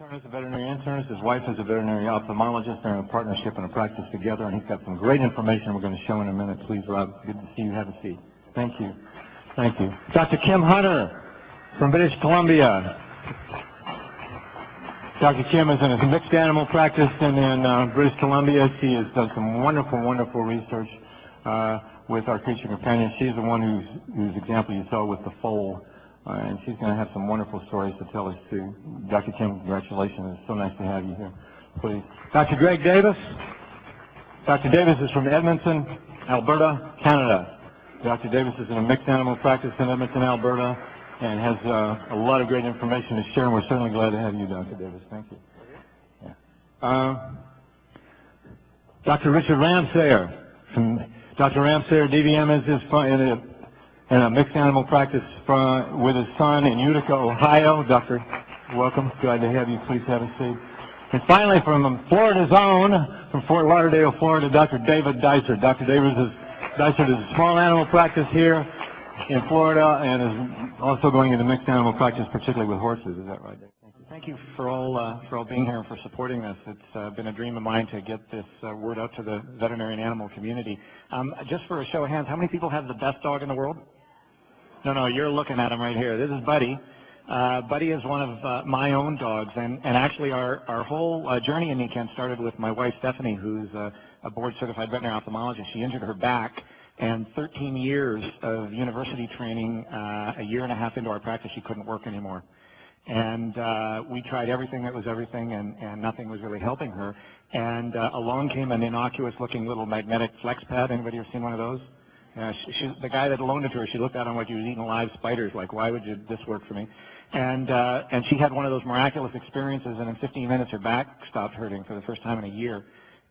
Turner's a veterinary internist. His wife is a veterinary ophthalmologist. They're in a partnership and a practice together, and he's got some great information we're going to show in a minute. Please, Rob, good to see you. Have a seat. Thank you. Thank you. Dr. Kim Hunter from British Columbia. Dr. Kim is in a mixed animal practice in British Columbia. She has done some wonderful, wonderful research with our creature companion. She's the one whose example you saw with the foal. And she's going to have some wonderful stories to tell us too. Dr. Kim, congratulations. It's so nice to have you here. Please. Dr. Greg Davis. Dr. Davis is from Edmonton, Alberta, Canada. Dr. Davis is in a mixed animal practice in Edmonton, Alberta, and has a lot of great information to share, and we're certainly glad to have you, Dr. Davis. Thank you. Yeah. Dr. Richard Ramsayer. Dr. Ramsayer, DVM is in a mixed animal practice with his son in Utica, Ohio. Doctor, welcome. Glad to have you. Please have a seat. And finally, from Florida's own, from Fort Lauderdale, Florida, Dr. David Dysart. Dr. Dysart is a small animal practice here in Florida and is also going into mixed animal practice, particularly with horses. Is that right, Dave? Thank you for all being here and for supporting this. It's been a dream of mine to get this word out to the veterinarian animal community. Just for a show of hands, how many people have the best dog in the world? No, you're looking at him right here. This is Buddy. Buddy is one of my own dogs, and actually our whole journey in Nikken started with my wife Stephanie, who's a board-certified veterinary ophthalmologist. She injured her back, and 13 years of university training, a year and a half into our practice, she couldn't work anymore. And we tried everything that was everything, and nothing was really helping her. And along came an innocuous-looking little magnetic flex pad. Anybody ever seen one of those? The guy that loaned it to her, she looked at him like he was eating live spiders, like, why would this work for me? And she had one of those miraculous experiences, and in 15 minutes her back stopped hurting for the first time in a year.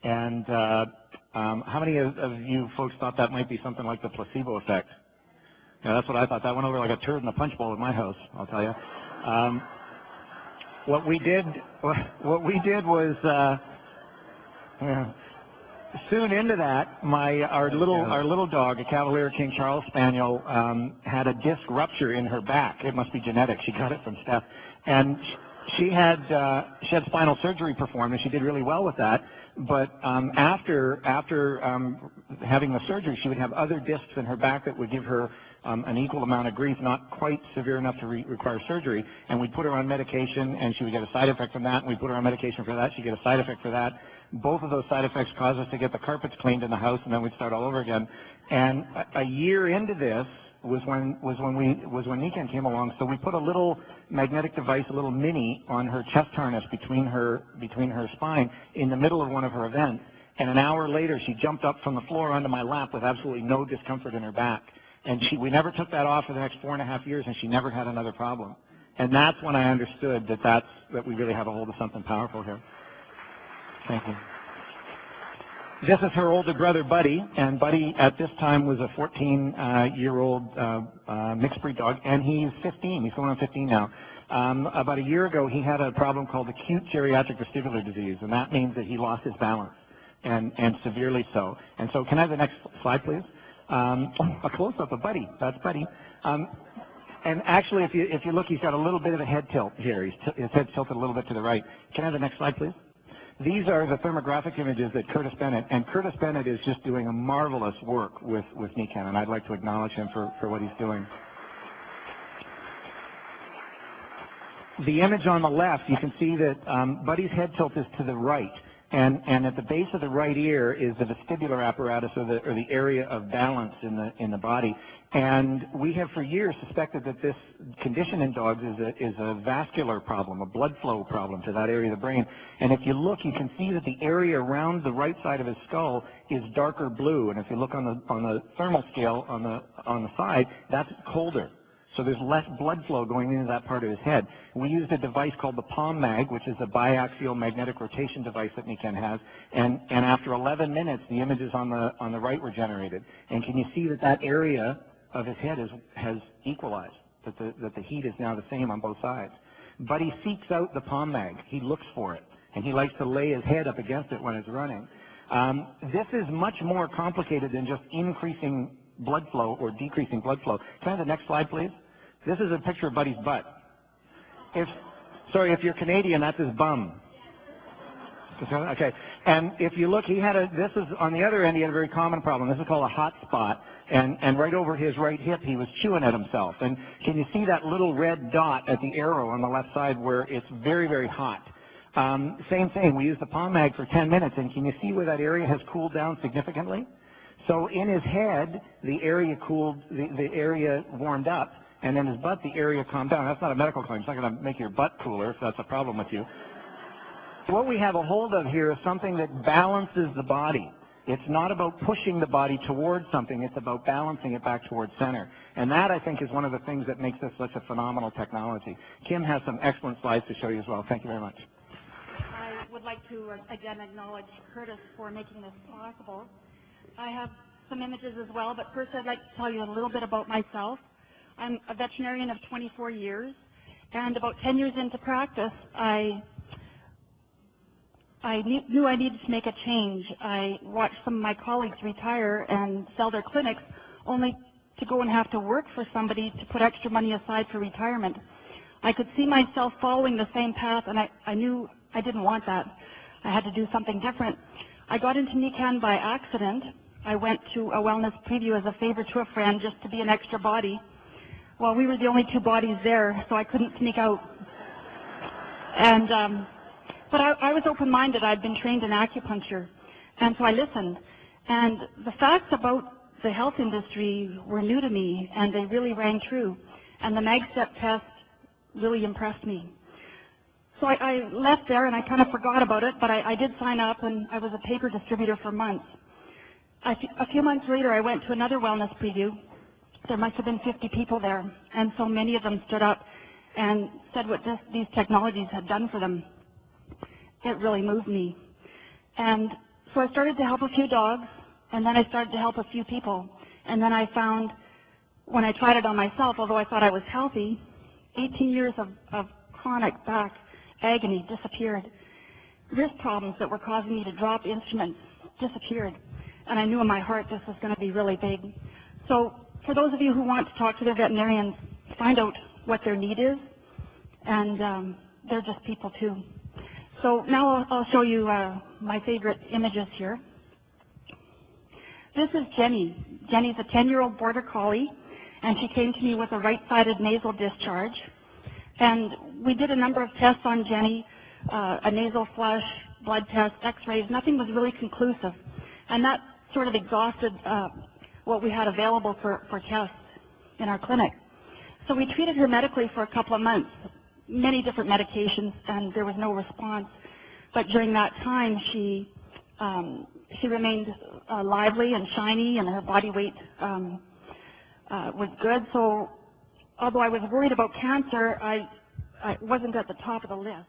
And how many of you folks thought that might be something like the placebo effect? Yeah, that's what I thought. That went over like a turd in a punch bowl at my house, I'll tell you. What we did was soon into that, our little dog, a Cavalier King Charles Spaniel, had a disc rupture in her back. It must be genetic. She got it from Steph, and she had spinal surgery performed, and she did really well with that. But after having the surgery, she would have other discs in her back that would give her an equal amount of grief, not quite severe enough to require surgery. And we'd put her on medication, and she would get a side effect from that. And we'd put her on medication for that. She'd get a side effect for that. Both of those side effects caused us to get the carpets cleaned in the house, and then we'd start all over again. And a year into this was when Nikken came along. So we put a little magnetic device, a little mini, on her chest harness between her spine in the middle of one of her events. And an hour later, she jumped up from the floor onto my lap with absolutely no discomfort in her back. And we never took that off for the next 4.5 years, and she never had another problem. And that's when I understood that we really have a hold of something powerful here. Thank you. This is her older brother, Buddy, and Buddy at this time was a 14-year-old mixed breed dog, and he's 15. He's going on 15 now. About a year ago, he had a problem called acute geriatric vestibular disease, and that means that he lost his balance, and severely so. And so, can I have the next slide, please? A close-up of Buddy. That's Buddy. And actually, if you look, he's got a little bit of a head tilt here. His head's tilted a little bit to the right. Can I have the next slide, please? These are the thermographic images that Curtis Bennett, and Curtis Bennett is just doing a marvelous work with Nikken, and I'd like to acknowledge him for what he's doing. The image on the left, you can see that Buddy's head tilt is to the right, and at the base of the right ear is the vestibular apparatus, or the area of balance in the body. And we have for years suspected that this condition in dogs is a vascular problem, a blood flow problem to that area of the brain. And if you look, you can see that the area around the right side of his skull is darker blue. And if you look on the thermal scale on the side, that's colder. So there's less blood flow going into that part of his head. We used a device called the Palm Mag, which is a biaxial magnetic rotation device that Nikken has. And after 11 minutes, the images on the right were generated. And can you see that area of his head has equalized, that the heat is now the same on both sides. Buddy seeks out the Palm Mag. He looks for it, and he likes to lay his head up against it when it's running. This is much more complicated than just increasing blood flow or decreasing blood flow. Can I have the next slide, please? This is a picture of Buddy's butt. Sorry, if you're Canadian, that's his bum. Okay. And if you look, this is on the other end, he had a very common problem. This is called a hot spot. And right over his right hip, he was chewing at himself. And can you see that little red dot at the arrow on the left side where it's very, very hot? Same thing. We used the palm mag for 10 minutes, and can you see where that area has cooled down significantly? So in his head, the area cooled, the area warmed up, and in his butt, the area calmed down. That's not a medical claim. It's not going to make your butt cooler if that's a problem with you. What we have a hold of here is something that balances the body. It's not about pushing the body towards something. It's about balancing it back towards center. And that, I think, is one of the things that makes this such a phenomenal technology. Kim has some excellent slides to show you as well. Thank you very much. I would like to, again, acknowledge Curtis for making this possible. I have some images as well, but first I'd like to tell you a little bit about myself. I'm a veterinarian of 24 years, and about 10 years into practice, I knew I needed to make a change. I watched some of my colleagues retire and sell their clinics only to go and have to work for somebody to put extra money aside for retirement. I could see myself following the same path, and I knew I didn't want that. I had to do something different. I got into Nikken by accident. I went to a wellness preview as a favor to a friend just to be an extra body. Well, we were the only two bodies there, so I couldn't sneak out. And but I was open-minded. I'd been trained in acupuncture, and so I listened. And the facts about the health industry were new to me, and they really rang true. And the MagStep test really impressed me. So I left there, and I kind of forgot about it, but I did sign up, and I was a paper distributor for months. A few months later, I went to another wellness preview. There must have been 50 people there, and so many of them stood up and said what these technologies had done for them. It really moved me. And so I started to help a few dogs, and then I started to help a few people. And then I found, when I tried it on myself, although I thought I was healthy, 18 years of chronic back agony disappeared. Wrist problems that were causing me to drop instruments disappeared. And I knew in my heart this was going to be really big. So for those of you who want to talk to their veterinarians, find out what their need is, and they're just people too. So now I'll show you my favorite images here. This is Jenny. Jenny's a 10-year-old border collie, and she came to me with a right-sided nasal discharge. And we did a number of tests on Jenny, a nasal flush, blood test, x-rays. Nothing was really conclusive. And that sort of exhausted what we had available for tests in our clinic. So we treated her medically for a couple of months, many different medications, and there was no response. But during that time, she remained lively and shiny, and her body weight was good. So although I was worried about cancer, I wasn't at the top of the list.